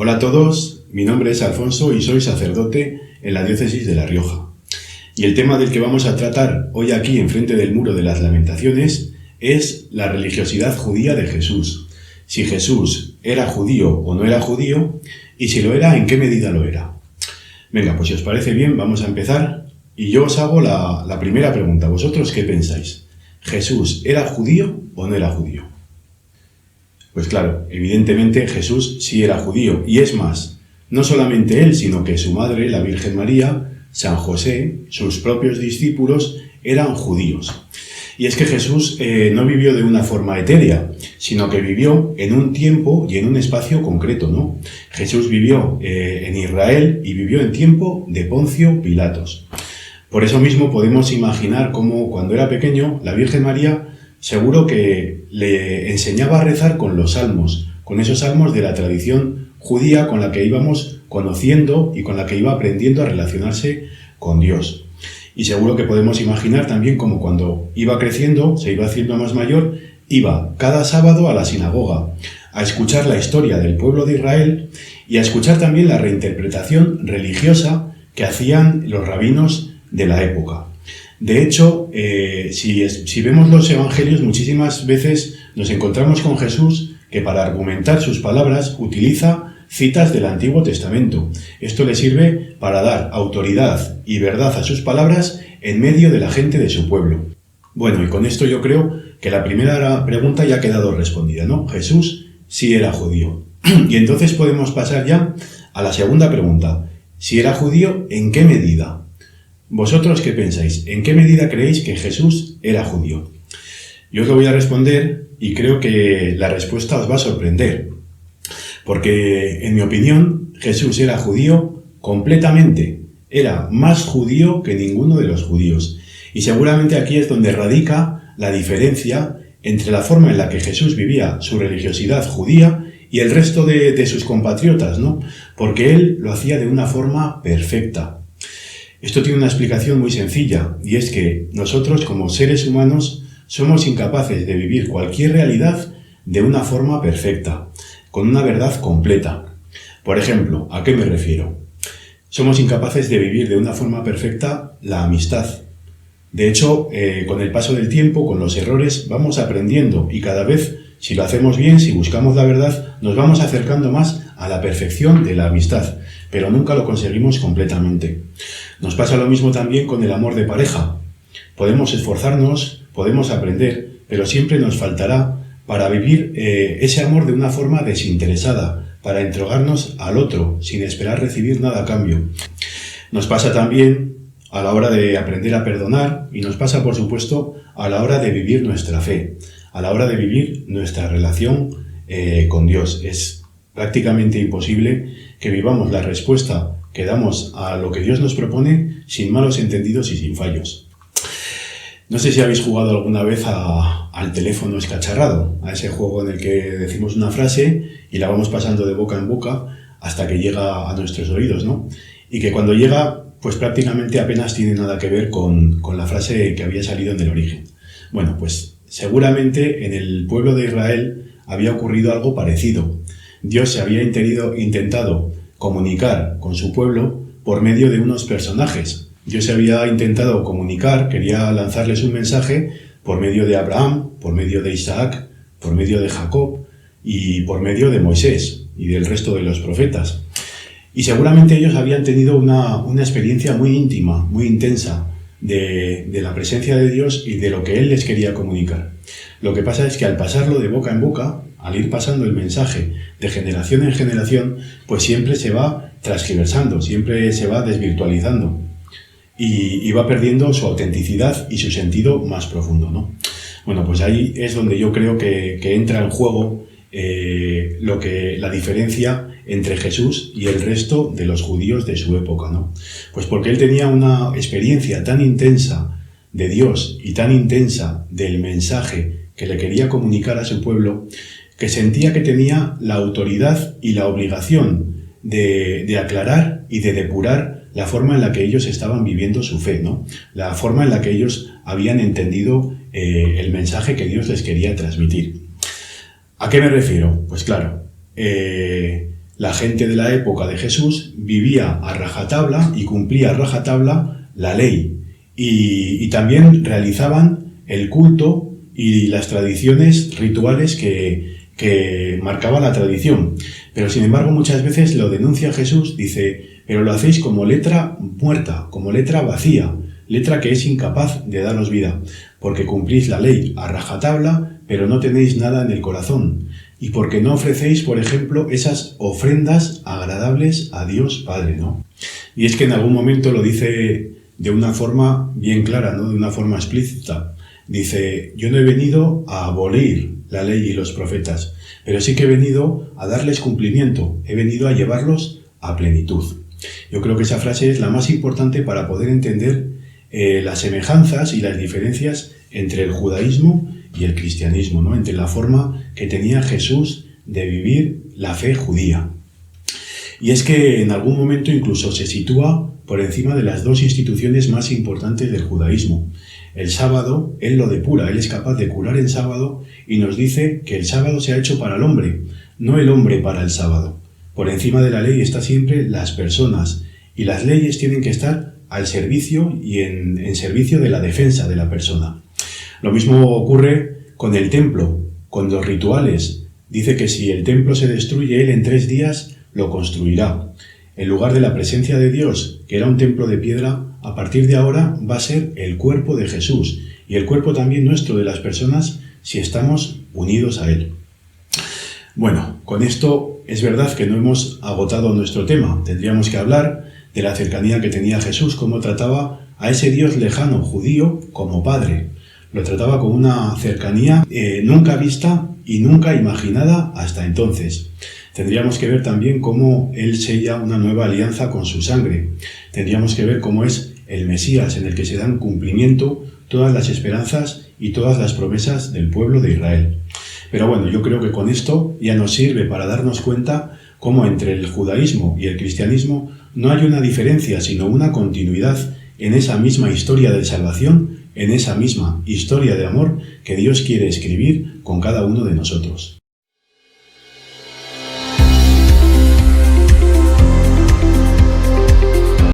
Hola a todos, mi nombre es Alfonso y soy sacerdote en la diócesis de La Rioja. Y el tema del que vamos a tratar hoy aquí enfrente del Muro de las Lamentaciones es la religiosidad judía de Jesús. Si Jesús era judío o no era judío, y si lo era, ¿en qué medida lo era? Venga, pues si os parece bien, vamos a empezar y yo os hago la primera pregunta. ¿Vosotros qué pensáis? ¿Jesús era judío o no era judío? Pues claro, evidentemente Jesús sí era judío, y es más, no solamente él, sino que su madre, la Virgen María, San José, sus propios discípulos, eran judíos. Y es que Jesús no vivió de una forma etérea, sino que vivió en un tiempo y en un espacio concreto, ¿no? Jesús vivió en Israel y vivió en tiempo de Poncio Pilatos. Por eso mismo podemos imaginar cómo cuando era pequeño la Virgen María seguro que le enseñaba a rezar con los salmos, con esos salmos de la tradición judía con la que íbamos conociendo y con la que iba aprendiendo a relacionarse con Dios. Y seguro que podemos imaginar también cómo cuando iba creciendo, se iba haciendo más mayor, iba cada sábado a la sinagoga a escuchar la historia del pueblo de Israel y a escuchar también la reinterpretación religiosa que hacían los rabinos de la época. De hecho, si vemos los evangelios, muchísimas veces nos encontramos con Jesús que para argumentar sus palabras utiliza citas del Antiguo Testamento. Esto le sirve para dar autoridad y verdad a sus palabras en medio de la gente de su pueblo. Bueno, y con esto yo creo que la primera pregunta ya ha quedado respondida, ¿no? Jesús sí era judío. Y entonces podemos pasar ya a la segunda pregunta. Si era judío, ¿en qué medida? ¿Vosotros qué pensáis? ¿En qué medida creéis que Jesús era judío? Yo os lo voy a responder y creo que la respuesta os va a sorprender. Porque, en mi opinión, Jesús era judío completamente. Era más judío que ninguno de los judíos. Y seguramente aquí es donde radica la diferencia entre la forma en la que Jesús vivía su religiosidad judía y el resto de sus compatriotas, ¿no? Porque él lo hacía de una forma perfecta. Esto tiene una explicación muy sencilla, y es que nosotros, como seres humanos, somos incapaces de vivir cualquier realidad de una forma perfecta, con una verdad completa. Por ejemplo, ¿a qué me refiero? Somos incapaces de vivir de una forma perfecta la amistad. De hecho, con el paso del tiempo, con los errores, vamos aprendiendo y cada vez, si lo hacemos bien, si buscamos la verdad, nos vamos acercando más a la perfección de la amistad, pero nunca lo conseguimos completamente. Nos pasa lo mismo también con el amor de pareja. Podemos esforzarnos, podemos aprender, pero siempre nos faltará para vivir ese amor de una forma desinteresada, para entregarnos al otro, sin esperar recibir nada a cambio. Nos pasa también a la hora de aprender a perdonar y nos pasa, por supuesto, a la hora de vivir nuestra fe, a la hora de vivir nuestra relación con Dios. Es prácticamente imposible que vivamos la respuesta que damos a lo que Dios nos propone sin malos entendidos y sin fallos. No sé si habéis jugado alguna vez al teléfono escacharrado, a ese juego en el que decimos una frase y la vamos pasando de boca en boca hasta que llega a nuestros oídos, ¿no? Y que cuando llega, pues prácticamente apenas tiene nada que ver con la frase que había salido en el origen. Bueno, pues seguramente en el pueblo de Israel había ocurrido algo parecido. Dios se había intentado comunicar con su pueblo por medio de unos personajes. Dios se había intentado comunicar, quería lanzarles un mensaje por medio de Abraham, por medio de Isaac, por medio de Jacob y por medio de Moisés y del resto de los profetas. Y seguramente ellos habían tenido una experiencia muy íntima, muy intensa de la presencia de Dios y de lo que Él les quería comunicar. Lo que pasa es que al pasarlo de boca en boca, al ir pasando el mensaje de generación en generación, pues siempre se va transgiversando, siempre se va desvirtualizando y va perdiendo su autenticidad y su sentido más profundo, ¿no? Bueno, pues ahí es donde yo creo que entra en juego la diferencia entre Jesús y el resto de los judíos de su época, ¿no? Pues porque él tenía una experiencia tan intensa de Dios y tan intensa del mensaje que le quería comunicar a su pueblo, que sentía que tenía la autoridad y la obligación de aclarar y de depurar la forma en la que ellos estaban viviendo su fe, ¿no? La forma en la que ellos habían entendido el mensaje que Dios les quería transmitir. ¿A qué me refiero? Pues claro, La gente de la época de Jesús vivía a rajatabla y cumplía a rajatabla la ley. Y también realizaban el culto y las tradiciones rituales que marcaba la tradición. Pero sin embargo muchas veces lo denuncia Jesús, dice, pero lo hacéis como letra muerta, como letra vacía, letra que es incapaz de daros vida, porque cumplís la ley a rajatabla, pero no tenéis nada en el corazón, y porque no ofrecéis, por ejemplo, esas ofrendas agradables a Dios Padre, ¿no? Y es que en algún momento lo dice de una forma bien clara, ¿no? De una forma explícita. Dice, yo no he venido a abolir la ley y los profetas, pero sí que he venido a darles cumplimiento, he venido a llevarlos a plenitud. Yo creo que esa frase es la más importante para poder entender las semejanzas y las diferencias entre el judaísmo y el cristianismo, ¿no? Entre la forma que tenía Jesús de vivir la fe judía. Y es que en algún momento incluso se sitúa por encima de las dos instituciones más importantes del judaísmo. El sábado, él lo depura, él es capaz de curar el sábado y nos dice que el sábado se ha hecho para el hombre, no el hombre para el sábado. Por encima de la ley está siempre las personas y las leyes tienen que estar al servicio y en servicio de la defensa de la persona. Lo mismo ocurre con el templo, con los rituales. Dice que si el templo se destruye, él en 3 días lo construirá. En lugar de la presencia de Dios, que era un templo de piedra, a partir de ahora va a ser el cuerpo de Jesús y el cuerpo también nuestro de las personas si estamos unidos a Él. Bueno, con esto es verdad que no hemos agotado nuestro tema. Tendríamos que hablar de la cercanía que tenía Jesús, cómo trataba a ese Dios lejano, judío, como Padre. Lo trataba con una cercanía nunca vista y nunca imaginada hasta entonces. Tendríamos que ver también cómo Él sella una nueva alianza con su sangre. Tendríamos que ver cómo es el Mesías en el que se dan cumplimiento todas las esperanzas y todas las promesas del pueblo de Israel. Pero bueno, yo creo que con esto ya nos sirve para darnos cuenta cómo entre el judaísmo y el cristianismo no hay una diferencia, sino una continuidad en esa misma historia de salvación, en esa misma historia de amor que Dios quiere escribir con cada uno de nosotros.